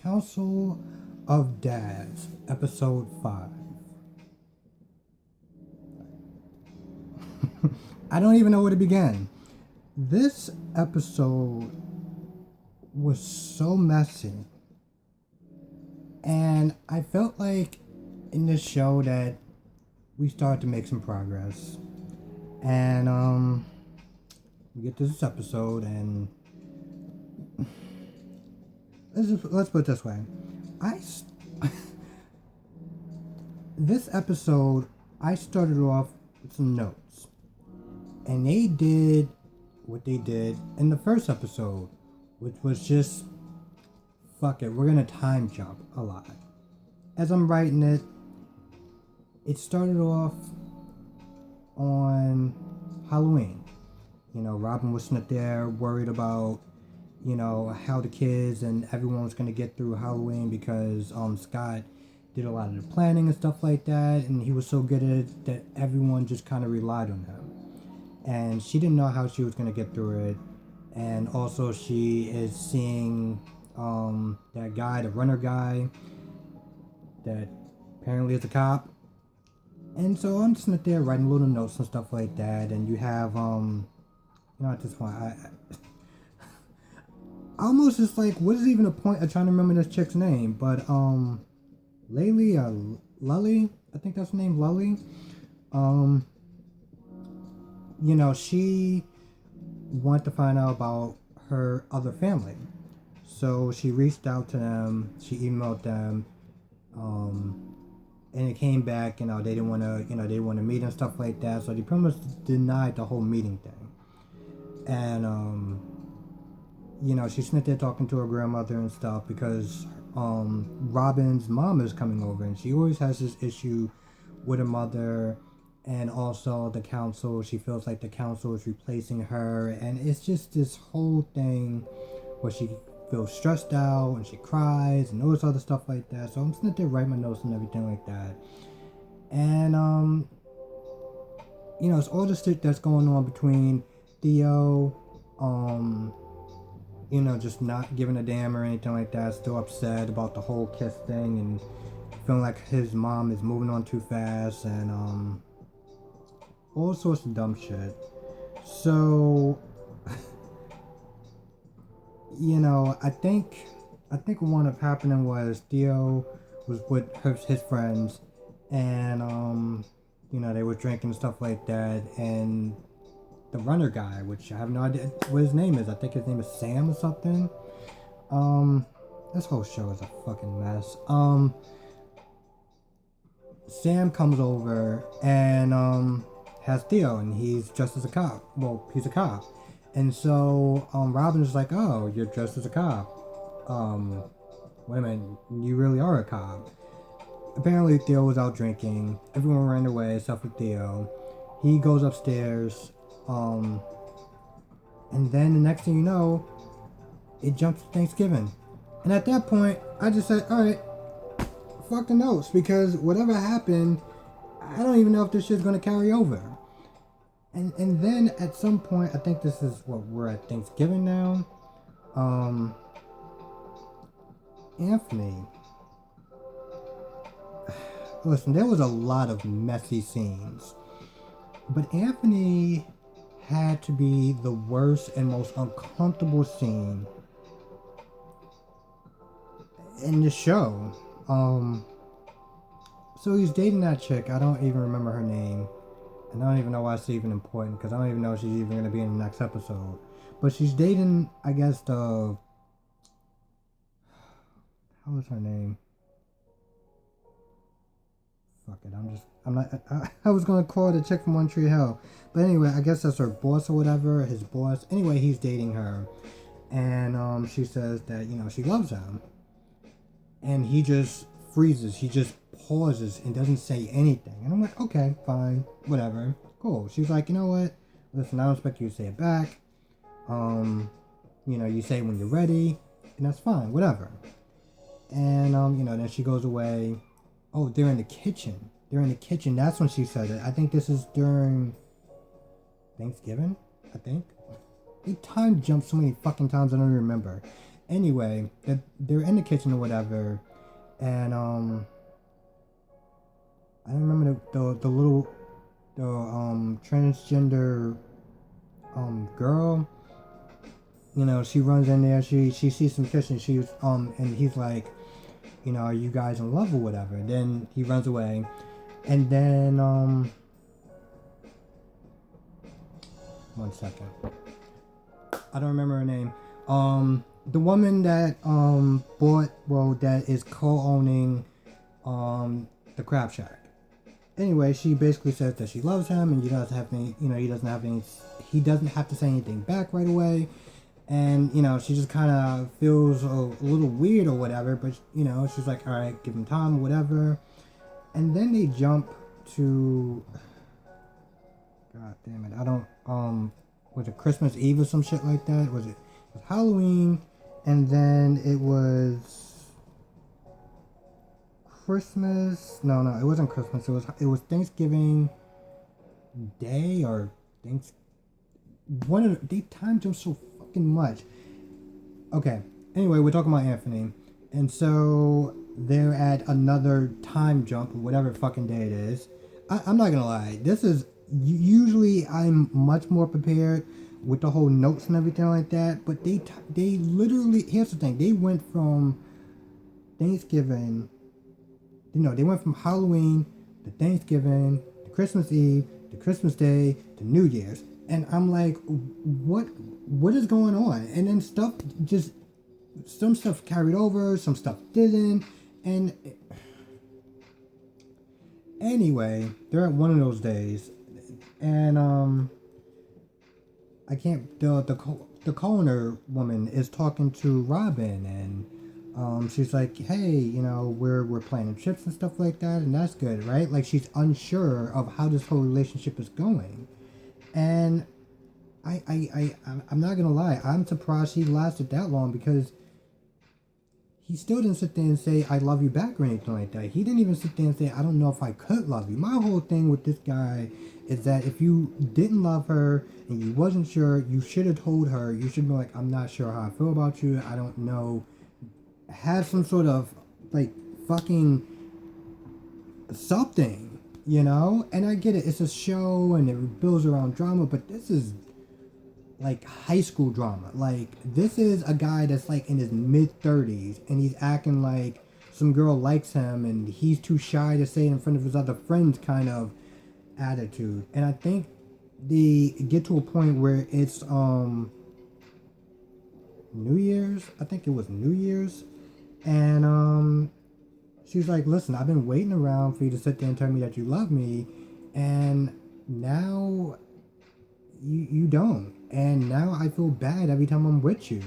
Council of Dads, Episode 5. I don't even know where to begin. This episode was so messy. And I felt like in this show that we started to make some progress. And we get to this episode and let's put it this way. This episode, I started off with some notes. And they did what they did in the first episode, which was just, fuck it, we're gonna time jump a lot. As I'm writing it, it started off on Halloween. You know, Robin was sitting there worried about, you know, how the kids and everyone was gonna get through Halloween because Scott did a lot of the planning and stuff like that, and he was so good at it that everyone just kind of relied on him. And she didn't know how she was gonna get through it. And also she is seeing that guy, the runner guy, that apparently is a cop. And so I'm just sitting there writing little notes and stuff like that. And you have, you know, at this point, I almost just like, what is even the point of trying to remember this chick's name? But, Lully, I think that's her name, Lully. You know, she wanted to find out about her other family. So she reached out to them, she emailed them, and it came back, you know, they didn't want to meet and stuff like that. So they pretty much denied the whole meeting thing. And, you know, she's sitting there talking to her grandmother and stuff because Robin's mom is coming over, and she always has this issue with her mother and also the council. She feels like the council is replacing her, and it's just this whole thing where she feels stressed out and she cries and all this other stuff like that. So I'm sitting there writing my notes and everything like that. And you know, it's all the shit that's going on between Theo, you know, just not giving a damn or anything like that, still upset about the whole kiss thing and feeling like his mom is moving on too fast, and all sorts of dumb shit. So you know, I think what wound up happening was Theo was with his friends, and you know, they were drinking and stuff like that, and the runner guy, which I have no idea what his name is. I think his name is Sam or something. This whole show is a fucking mess. Sam comes over and has Theo, and he's dressed as a cop. Well, he's a cop. And so Robin is like, oh, you're dressed as a cop. Wait a minute, you really are a cop. Apparently Theo was out drinking. Everyone ran away except for Theo. He goes upstairs. And then the next thing you know, it jumps to Thanksgiving. And at that point, I just said, alright, fuck the notes, because whatever happened, I don't even know if this shit's gonna carry over. And then at some point, I think this is what we're at Thanksgiving now. Anthony. Listen, there was a lot of messy scenes. But Anthony had to be the worst and most uncomfortable scene in the show. So he's dating that chick. I don't even remember her name. And I don't even know why it's even important, because I don't even know if she's even going to be in the next episode. But she's dating, I guess, how was her name? Fuck it, I was going to call it a chick from One Tree Hill. But anyway, I guess that's her boss or whatever, his boss. Anyway, he's dating her. And she says that, you know, she loves him. And he just freezes. He just pauses and doesn't say anything. And I'm like, okay, fine, whatever, cool. She's like, you know what? Listen, I don't expect you to say it back. You know, you say it when you're ready, and that's fine, whatever. And you know, then she goes away. Oh, they're in the kitchen. That's when she said it. I think this is during Thanksgiving, I think. They time jumped so many fucking times I don't even remember. Anyway, they're in the kitchen or whatever, and I don't remember the little transgender girl. You know, she runs in there. She sees some kissing. She's and he's like, you know, are you guys in love or whatever? Then he runs away, and then 1 second. I don't remember her name. The woman that that is co-owning the Crab Shack. Anyway, she basically says that she loves him, and he doesn't have to say anything back right away. And, you know, she just kind of feels a little weird or whatever, but, you know, she's like, all right, give him time or whatever. And then they jump to, God damn it, I don't, was it Christmas Eve or some shit like that? Was it Halloween? And then it was Christmas. No, it wasn't Christmas. It was Thanksgiving Day or they timed them so fucking much. Okay. Anyway, we're talking about Anthony, and so they're at another time jump, whatever fucking day it is. I'm not gonna lie. This is usually I'm much more prepared with the whole notes and everything like that. But they literally, here's the thing. They went from Thanksgiving. They went from Halloween to Thanksgiving to Christmas Eve to Christmas Day to New Year's, and I'm like, what is going on? And then some stuff carried over, some stuff didn't, and anyway, they're at one of those days, and I can't. The coroner woman is talking to Robin, and she's like, hey, you know, we're planning trips and stuff like that, and that's good, right? Like, she's unsure of how this whole relationship is going, and I'm not gonna lie, I'm surprised she lasted that long, because he still didn't sit there and say I love you back or anything like that. He didn't even sit there and say I don't know if I could love you. My whole thing with this guy is that if you didn't love her and you wasn't sure, you should have told her. You should be like, I'm not sure how I feel about you. I don't know. Have some sort of like fucking something, you know? And I get it. It's a show and it builds around drama, but this is like high school drama. Like, this is a guy that's like in his mid-30s and he's acting like some girl likes him and he's too shy to say it in front of his other friends kind of attitude. And I think they get to a point where it's New Year's. I think it was New Year's. And she's like, listen, I've been waiting around for you to sit there and tell me that you love me, and now you don't. And now I feel bad every time I'm with you.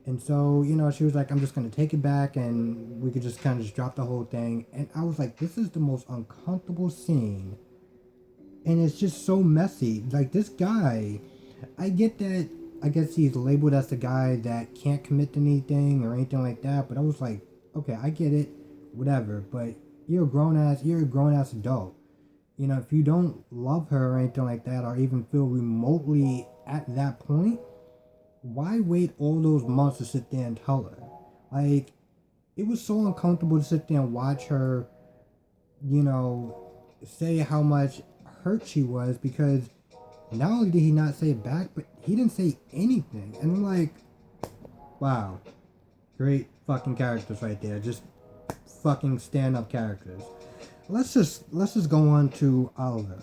And so, you know, she was like, I'm just going to take it back and we could just kind of just drop the whole thing. And I was like, this is the most uncomfortable scene. And it's just so messy. Like, this guy, I get that, I guess he's labeled as the guy that can't commit to anything or anything like that. But I was like, okay, I get it, whatever. But you're a grown ass adult. You know, if you don't love her or anything like that, or even feel remotely at that point, why wait all those months to sit there and tell her? Like, it was so uncomfortable to sit there and watch her, you know, say how much hurt she was, because not only did he not say it back, but he didn't say anything. And I'm like, wow, great fucking characters right there. Just fucking stand-up characters. Let's just go on to Oliver,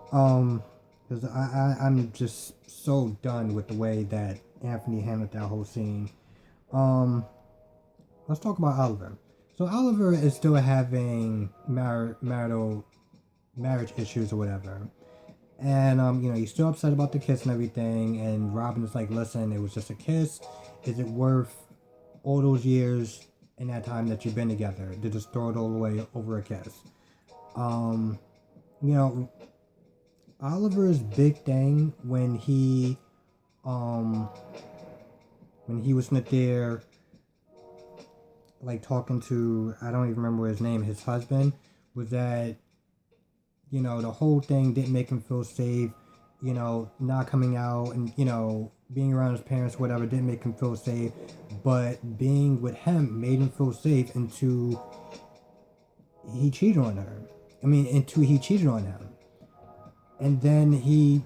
because I'm just so done with the way that Anthony handled that whole scene. Let's talk about Oliver. So Oliver is still having marriage issues or whatever, and you know, he's still upset about the kiss and everything. And Robin is like, listen, it was just a kiss. Is it worth all those years in that time that you've been together to just throw it all away over a kiss? You know, Oliver's big thing when he was sitting there like talking to, I don't even remember his name, his husband, was that, you know, the whole thing didn't make him feel safe, you know, not coming out and, you know, being around his parents, whatever, didn't make him feel safe. But being with him made him feel safe until he cheated on her. Until he cheated on him. And then he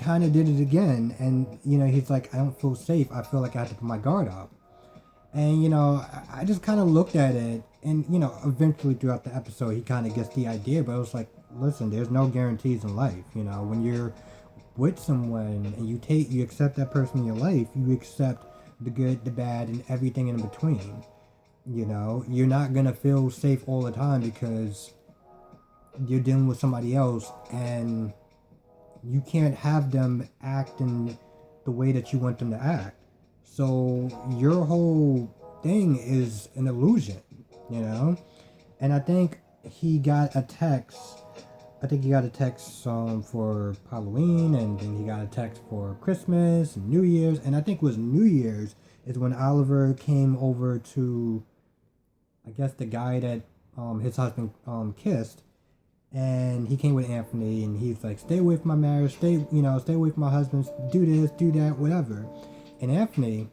kind of did it again. And, he's like, I don't feel safe. I feel like I have to put my guard up. And, I just kind of looked at it. And, eventually throughout the episode, he kind of gets the idea. But it was like, listen, there's no guarantees in life. When you're with someone and you accept that person in your life, you accept the good, the bad, and everything in between. You're not going to feel safe all the time because you're dealing with somebody else and you can't have them act in the way that you want them to act. So your whole thing is an illusion, And I think he got a text. I think he got a text for Halloween, and then he got a text for Christmas and New Year's. And I think it was New Year's is when Oliver came over to, I guess, the guy that his husband kissed. And he came with Anthony, and he's like, stay away from my marriage, stay away from my husband, do this, do that, whatever. And Anthony,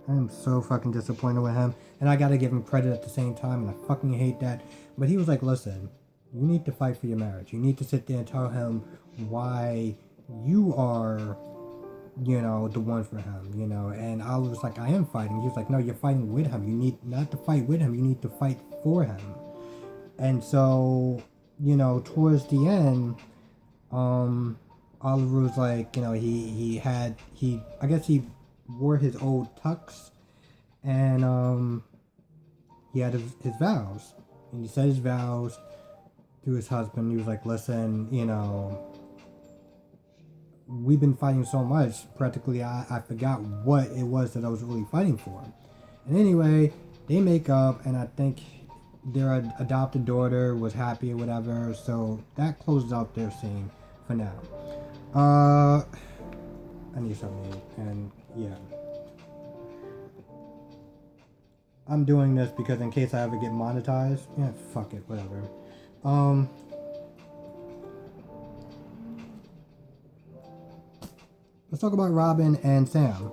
I'm so fucking disappointed with him. And I gotta give him credit at the same time, and I fucking hate that. But he was like, listen, you need to fight for your marriage. You need to sit there and tell him why you are, the one for him, And I was like, I am fighting. He was like, no, you're fighting with him. You need not to fight with him. You need to fight for him. And so, towards the end, Oliver was like, I guess he wore his old tux, and he had his vows, and he said his vows to his husband. He was like, listen, we've been fighting so much, practically I forgot what it was that I was really fighting for. And anyway, they make up, and I think their adopted daughter was happy or whatever, so that closes out their scene for now. I need something, and yeah. I'm doing this because in case I ever get monetized, yeah, fuck it, whatever. Let's talk about Robin and Sam.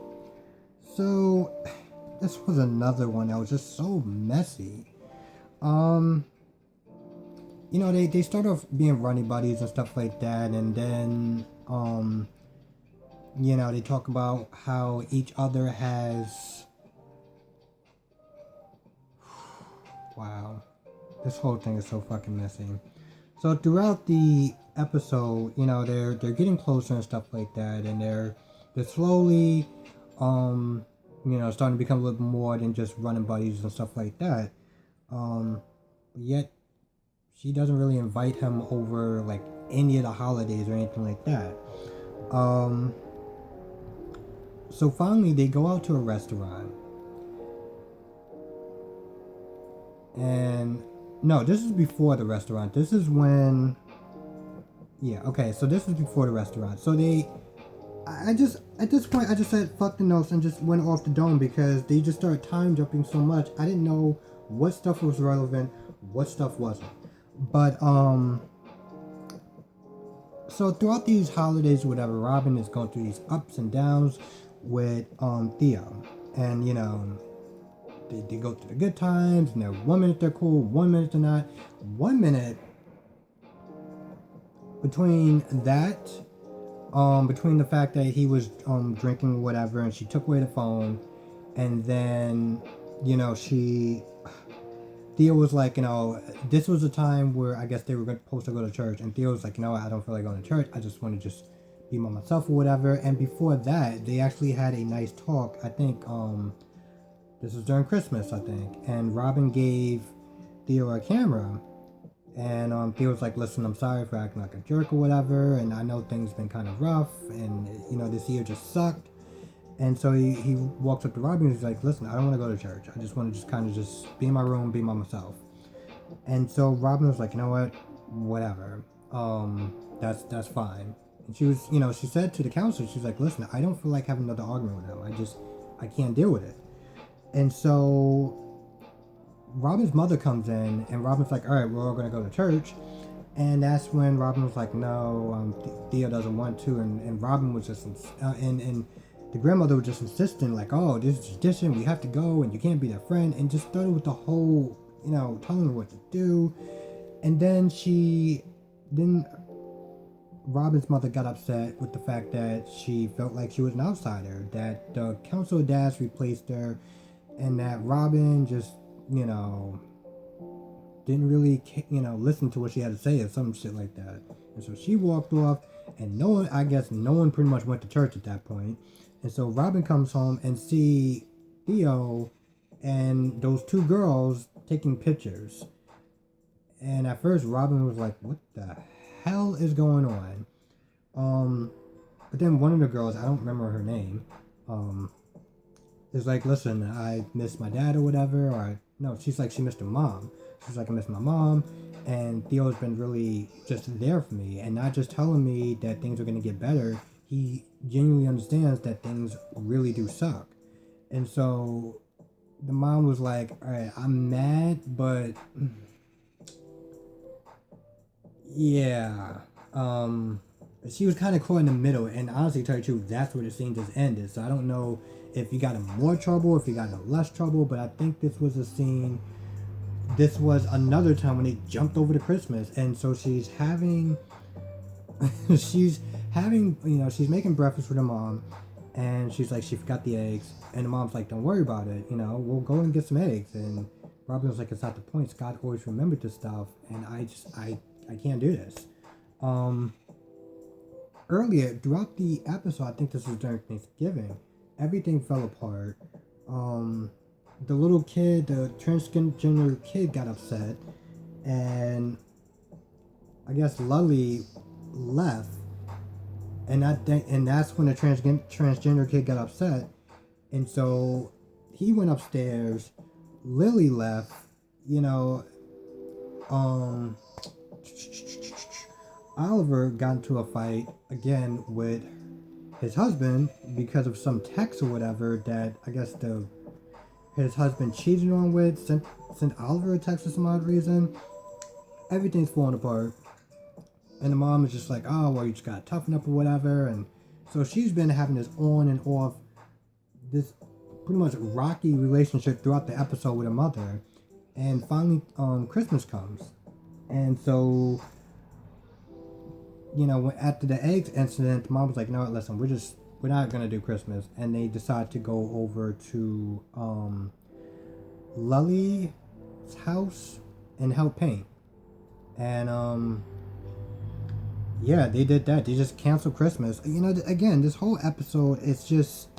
So, this was another one that was just so messy. They start off being running buddies and stuff like that, and then, they talk about how each other has... Wow. This whole thing is so fucking messy. So throughout the episode, they're getting closer and stuff like that, and they're slowly, starting to become a little more than just running buddies and stuff like that. Yet she doesn't really invite him over like any of the holidays or anything like that. So finally they go out to a restaurant. And no, this is before the restaurant. This is when, so this is before the restaurant. So at this point I just said fuck the notes and just went off the dome because they just started time jumping so much. I didn't know what stuff was relevant, what stuff wasn't. But so throughout these holidays or whatever, Robin is going through these ups and downs with Theo. And they go through the good times, and they're 1 minute they're cool, 1 minute they're not. 1 minute between that, between the fact that he was drinking or whatever, and she took away the phone, and then Theo was like, this was a time where I guess they were supposed to go to church, and Theo was like, I don't feel like going to church. I just want to just be by myself or whatever. And before that, they actually had a nice talk. I think this was during Christmas, I think, and Robin gave Theo a camera, and Theo was like, listen, I'm sorry for acting like a jerk or whatever, and I know things been kind of rough, and this year just sucked. And so he walks up to Robin and he's like, listen, I don't want to go to church. I just want to just kind of just be in my room, be by myself. And so Robin was like, you know what? Whatever. That's fine. And she was, she said to the counselor, she's like, listen, I don't feel like having another argument with him. I can't deal with it. And so Robin's mother comes in and Robin's like, all right, we're all going to go to church. And that's when Robin was like, no, Theo doesn't want to. And Robin was just, and the grandmother was just insisting, like, oh, this is tradition, we have to go, and you can't be their friend. And just started with the whole, telling her what to do. And then Robin's mother got upset with the fact that she felt like she was an outsider, that the Council of Dads replaced her, and that Robin just, didn't really, listen to what she had to say or some shit like that. And so she walked off, and no one pretty much went to church at that point. And so Robin comes home and see Theo and those two girls taking pictures. And at first Robin was like, what the hell is going on? But then one of the girls, I don't remember her name, is like, listen, I miss my dad or whatever. Or no, she's like, she missed her mom. She's like, I miss my mom. And Theo's been really just there for me, and not just telling me that things are going to get better. He genuinely understands that things really do suck. And so the mom was like, all right, I'm mad, but yeah. She was kind of caught in the middle, and honestly, to tell you the truth, that's where the scene just ended. So I don't know if you got in more trouble, if you got in less trouble, but I think this was a scene. This was another time when they jumped over to Christmas, and so she's having, she's making breakfast for the mom, and she's like, she forgot the eggs, and the mom's like, don't worry about it, we'll go and get some eggs. And Robin was like, it's not the point. Scott always remembered this stuff, and I can't do this. Earlier throughout the episode, I think this was during Thanksgiving, everything fell apart. The little kid, the transgender kid, got upset, and I guess Lully left, and that's when the transgender kid got upset, and so he went upstairs. Lily left, Oliver got into a fight again with his husband because of some text or whatever that I guess his husband cheated on with, sent Oliver a text for some odd reason. Everything's falling apart. And the mom is just like, oh, well, you just gotta toughen up or whatever. And so she's been having this on and off, this pretty much rocky relationship throughout the episode with her mother. And finally, Christmas comes. And so, after the eggs incident, the mom was like, no, listen, we're not gonna do Christmas. And they decide to go over to Lully's house and help paint. And yeah, they did that. They just canceled Christmas. Again, this whole episode is just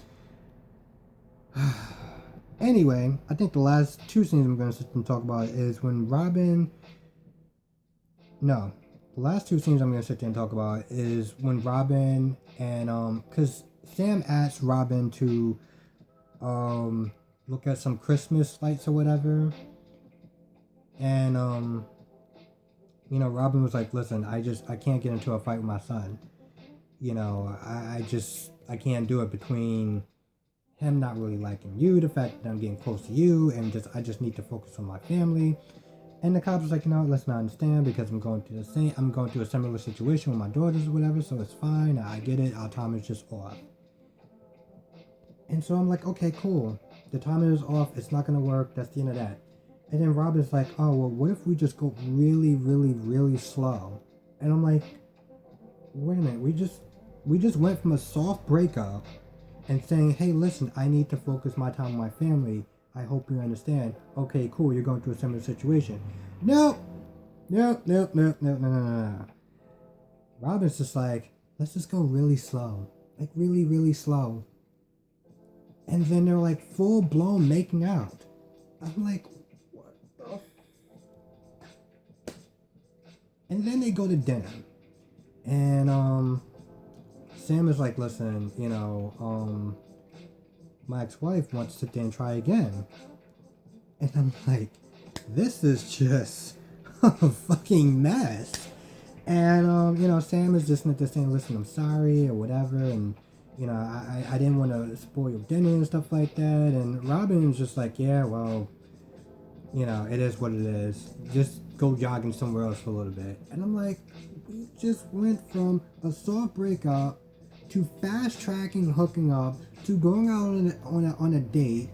anyway, I think the last two scenes I'm gonna sit and talk about is when Robin. No. The last two scenes I'm going to sit there and talk about is when Robin and, because Sam asked Robin to look at some Christmas lights or whatever. And, Robin was like, listen, I can't get into a fight with my son. I can't do it between him not really liking you, the fact that I'm getting close to you, and I just need to focus on my family. And the cops was like, let's not understand because I'm going through a similar situation with my daughters or whatever, so it's fine. I get it. Our time is just off. And so I'm like, okay, cool. The timer is off. It's not going to work. That's the end of that. And then Robin's like, oh, well, what if we just go really, really, really slow? And I'm like, wait a minute. We just went from a soft breakup and saying, hey, listen, I need to focus my time on my family. I hope you understand. Okay, cool. You're going through a similar situation. No. Robin's just like, let's just go really slow. Like, really, really slow. And then they're like full blown making out. I'm like, what the? And then they go to dinner. And, Sam is like, listen, my ex-wife wants to sit there and try again. And I'm like, this is just a fucking mess. And, Sam is just saying, listen, I'm sorry or whatever. And, I didn't want to spoil your dinner and stuff like that. And Robin's just like, yeah, well, it is what it is. Just go jogging somewhere else for a little bit. And I'm like, we just went from a soft breakup to fast tracking hooking up to going out on a date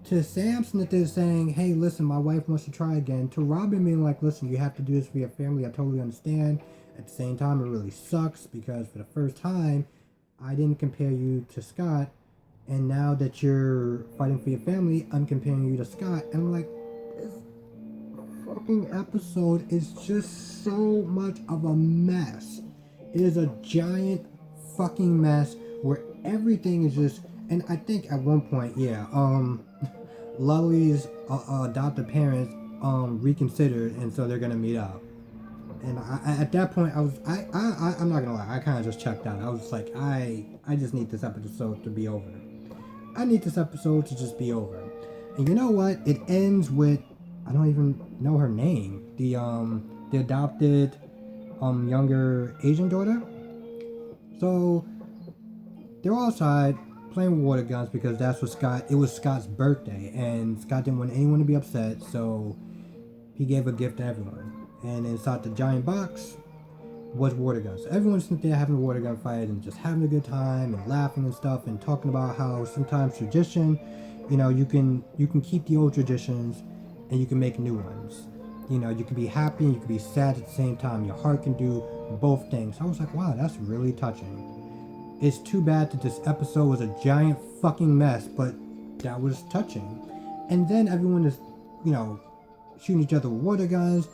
to Sam Smith is saying, hey, listen, my wife wants to try again, to Robin being like, listen, you have to do this for your family. I totally understand. At the same time, it really sucks because for the first time, I didn't compare you to Scott. And now that you're fighting for your family, I'm comparing you to Scott. And I'm like, this fucking episode is just so much of a mess. It is a giant fucking mess where everything is just, and I think at one point, Lully's adopted parents reconsidered, and so they're gonna meet up. And at that point, I'm not gonna lie, I kind of just checked out. I was just like, I just need this episode to be over. I need this episode to just be over. And you know what? It ends with, I don't even know her name. The adopted younger Asian daughter. So they're all outside playing with water guns because that's what it was Scott's birthday, and Scott didn't want anyone to be upset, so he gave a gift to everyone. And inside the giant box was water guns. So everyone's there having a water gun fight and just having a good time and laughing and stuff and talking about how sometimes tradition, you can keep the old traditions and you can make new ones. You can be happy and you can be sad at the same time. Your heart can do both things. I was like, wow, that's really touching. It's too bad that this episode was a giant fucking mess, but that was touching. And then everyone is, shooting each other with water guns,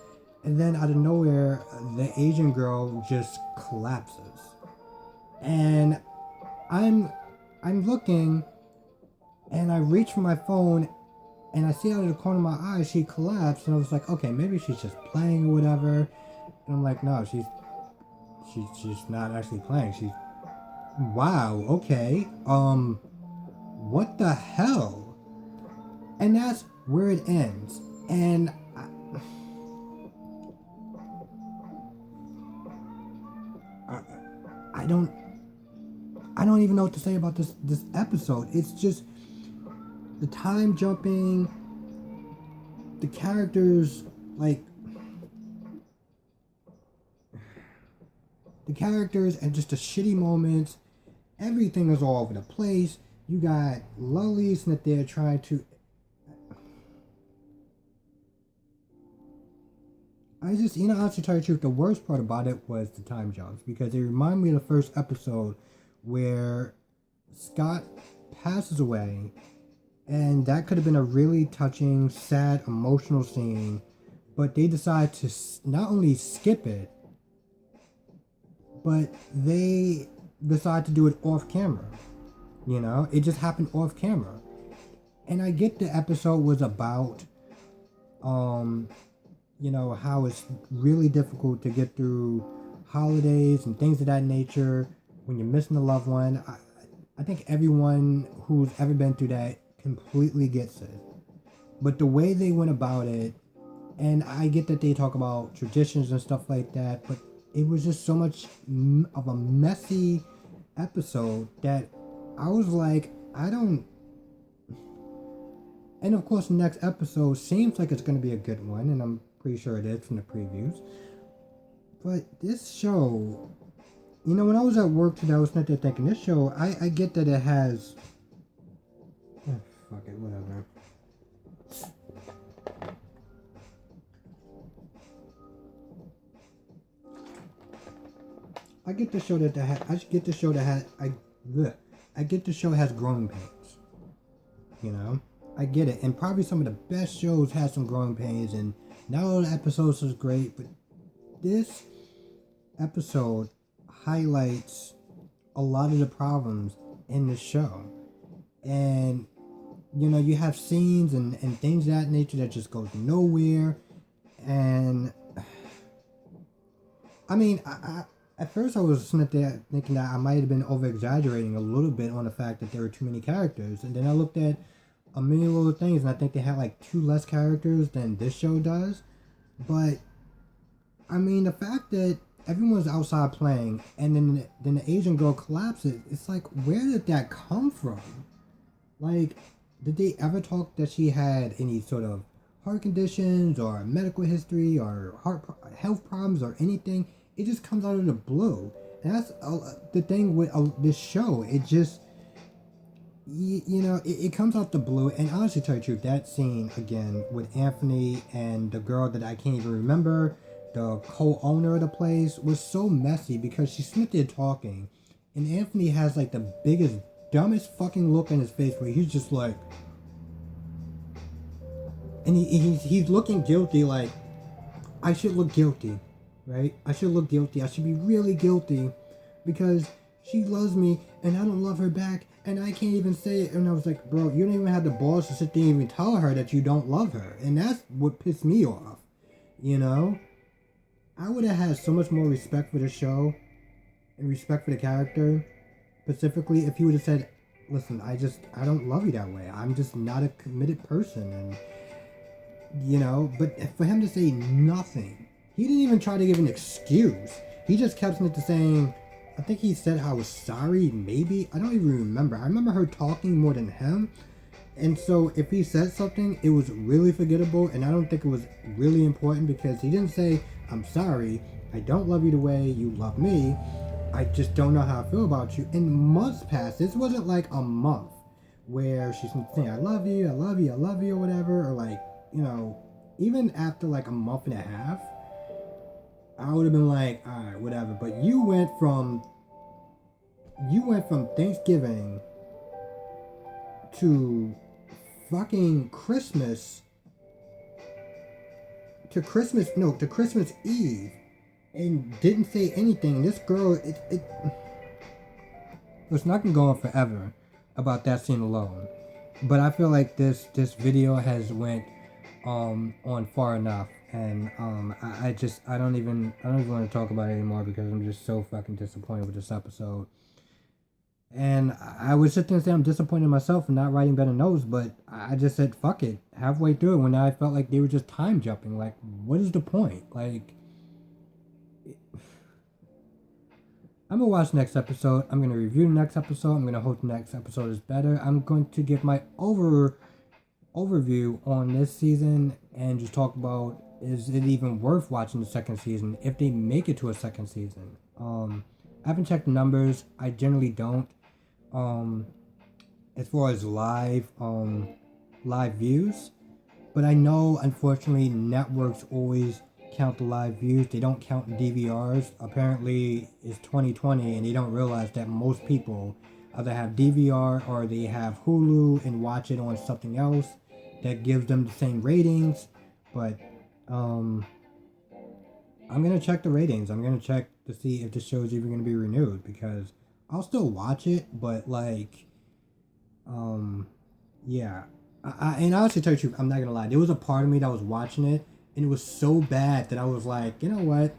and then out of nowhere, the Asian girl just collapses. And I'm looking, and I reach for my phone, and I see out of the corner of my eye she collapsed, and I was like, okay, maybe she's just playing or whatever. And I'm like, no, she's not actually playing. She's, wow, okay, what the hell? And that's where it ends. And I don't even know what to say about this episode. It's just the time jumping, the characters, and just the shitty moments. Everything is all over the place. You got Lully that they're trying to. Honestly, tell you the truth, the worst part about it was the time jumps, because they remind me of the first episode where Scott passes away, and that could have been a really touching, sad, emotional scene, but they decide to not only skip it, but they decide to do it off camera. It just happened off camera. And I get the episode was about, how it's really difficult to get through holidays and things of that nature when you're missing a loved one. I think everyone who's ever been through that completely gets it. But the way they went about it, and I get that they talk about traditions and stuff like that, but it was just so much of a messy episode that I was like, and of course the next episode seems like it's going to be a good one, and I'm pretty sure it is from the previews. But this show, when I was at work today, I was not there thinking, this show, I get that it has, fuck it, whatever. I get the show has growing pains. I get it. And probably some of the best shows have some growing pains, and not all the episodes is great, but this episode highlights a lot of the problems in the show. And you have scenes and things of that nature that just goes nowhere. And I mean, I at first I was sitting there thinking that I might have been over-exaggerating a little bit on the fact that there were too many characters. And then I looked at a many little things, and I think they had like 2 less characters than this show does. But, I mean, the fact that everyone's outside playing, and then the Asian girl collapses, it's like, where did that come from? Like, did they ever talk that she had any sort of heart conditions or medical history or health problems or anything. It just comes out of the blue. And that's the thing with this show. It just, it comes out the blue. And honestly, to tell you the truth, that scene again with Anthony and the girl that I can't even remember, the co-owner of the place, was so messy because she's sitting there talking, and Anthony has like the biggest, dumbest fucking look on his face where he's just like, and he's looking guilty, like, I should look guilty, right? I should look guilty. I should be really guilty because she loves me and I don't love her back and I can't even say it. And I was like, bro, you don't even have the balls to sit there and even tell her that you don't love her. And that's what pissed me off, you know? I would have had so much more respect for the show and respect for the character, specifically if he would have said, listen, I don't love you that way. I'm just not a committed person. And, but for him to say nothing, he didn't even try to give an excuse. He just kept saying, I think he said I was sorry, maybe. I don't even remember. I remember her talking more than him. And so if he said something, it was really forgettable. And I don't think it was really important because he didn't say, I'm sorry. I don't love you the way you love me. I just don't know how I feel about you. And months passed. This wasn't like a month where she's saying, I love you, I love you, I love you, or whatever. Or like, even after like a month and a half, I would have been like, all right, whatever. But you went from Thanksgiving to fucking Christmas to Christmas Eve and didn't say anything. This girl, it's not gonna go on forever about that scene alone. But I feel like this video has went on far enough, and I don't even want to talk about it anymore because I'm just so fucking disappointed with this episode. And I would sit there and say I'm disappointed in myself for not writing better notes, but I just said fuck it halfway through it when I felt like they were just time jumping. Like, what is the point? Like, I'm gonna watch the next episode. I'm gonna review the next episode. I'm gonna hope the next episode is better. I'm going to give my overview on this season and just talk about, is it even worth watching the second season if they make it to a second season. I haven't checked the numbers. I generally don't. As far as live views, but I know unfortunately networks always count the live views. They don't count DVRs. Apparently it's 2020 and they don't realize that most people either have DVR or they have Hulu and watch it on something else that gives them the same ratings. But I'm gonna check the ratings. I'm gonna check to see if the show is even gonna be renewed, because I'll still watch it, but like, yeah. And honestly, tell you the truth, I'm not gonna lie. There was a part of me that was watching it, and it was so bad that I was like, you know what?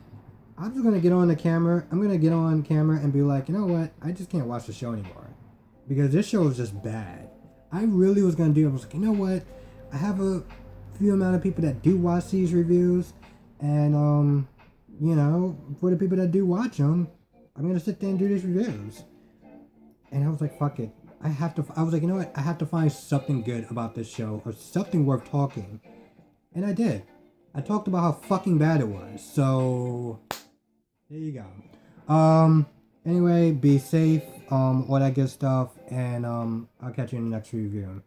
I'm just gonna get on camera and be like, you know what? I just can't watch the show anymore, because this show is just bad. I really was gonna do it. I was like, you know what? I have a few amount of people that do watch these reviews, and for the people that do watch them, I'm gonna sit there and do these reviews. And I was like, fuck it. I was like, you know what? I have to find something good about this show, or something worth talking. And I did. I talked about how fucking bad it was. So there you go. Anyway, be safe, all that good stuff, and I'll catch you in the next review.